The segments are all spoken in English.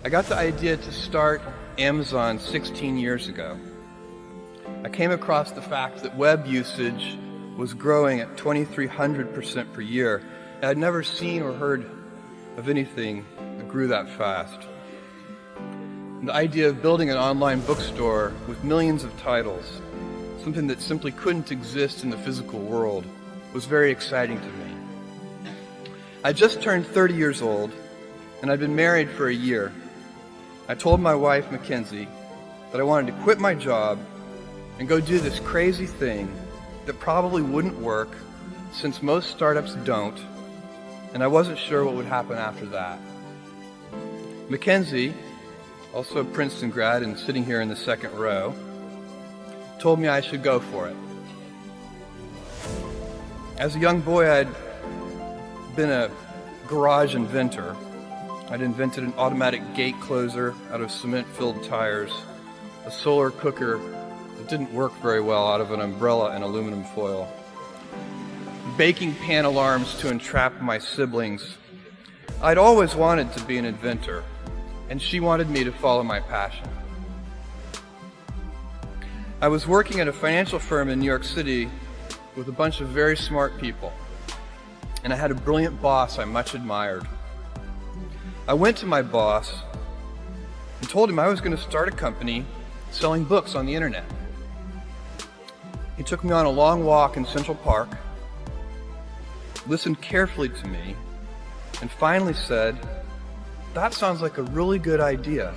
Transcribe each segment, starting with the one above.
I got the idea to start Amazon 16 years ago. I came across the fact that web usage was growing at 2,300% per year. I had never seen or heard of anything that grew that fast. And the idea of building an online bookstore with millions of titles, something that simply couldn't exist in the physical world, was very exciting to me. I just turned 30 years old, and I'd been married for a year. I told my wife, Mackenzie, that I wanted to quit my job and go do this crazy thing that probably wouldn't work, since most startups don't, and I wasn't sure what would happen after that. Mackenzie, also a Princeton grad and sitting here in the second row, told me I should go for it. As a young boy, I'd been a garage inventor. I'd invented an automatic gate closer out of cement-filled tires, a solar cooker that didn't work very well out of an umbrella and aluminum foil, baking pan alarms to entrap my siblings. I'd always wanted to be an inventor, and she wanted me to follow my passion. I was working at a financial firm in New York City with a bunch of very smart people, and I had a brilliant boss I much admired. I went to my boss and told him I was going to start a company selling books on the internet. He took me on a long walk in Central Park, listened carefully to me, and finally said, "That sounds like a really good idea,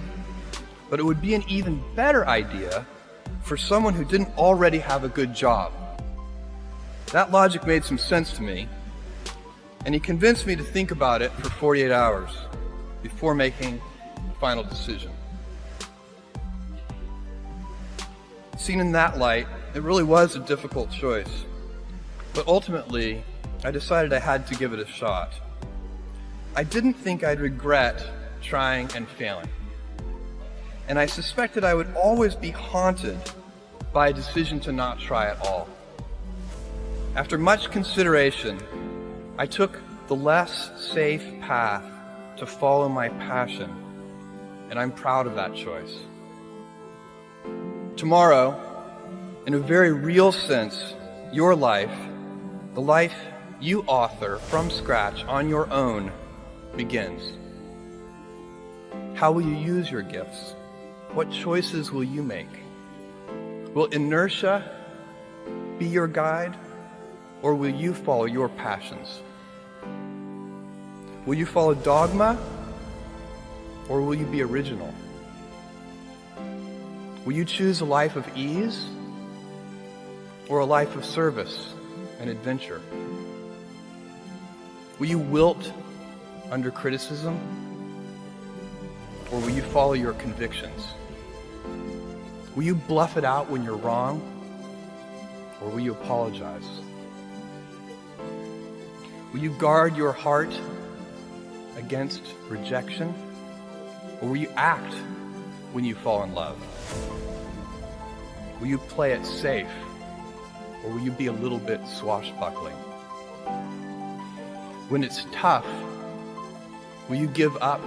but it would be an even better idea for someone who didn't already have a good job." That logic made some sense to me, and he convinced me to think about it for 48 hours before making the final decision. Seen in that light, it really was a difficult choice, but ultimately, I decided I had to give it a shot. I didn't think I'd regret trying and failing, and I suspected I would always be haunted by a decision to not try at all. After much consideration, I took the less safe path to follow my passion, and I'm proud of that choice. Tomorrow, in a very real sense, your life, the life you author from scratch on your own, begins. How will you use your gifts? What choices will you make? Will inertia be your guide, or will you follow your passions? Will you follow dogma, or will you be original? Will you choose a life of ease, or a life of service and adventure? Will you wilt under criticism, or will you follow your convictions? Will you bluff it out when you're wrong, or will you apologize? Will you guard your heart against rejection, or will you act when you fall in love? Will you play it safe, or will you be a little bit swashbuckling? When it's tough, will you give up,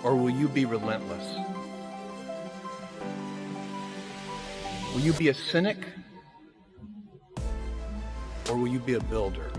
or will you be relentless? Will you be a cynic, or will you be a builder?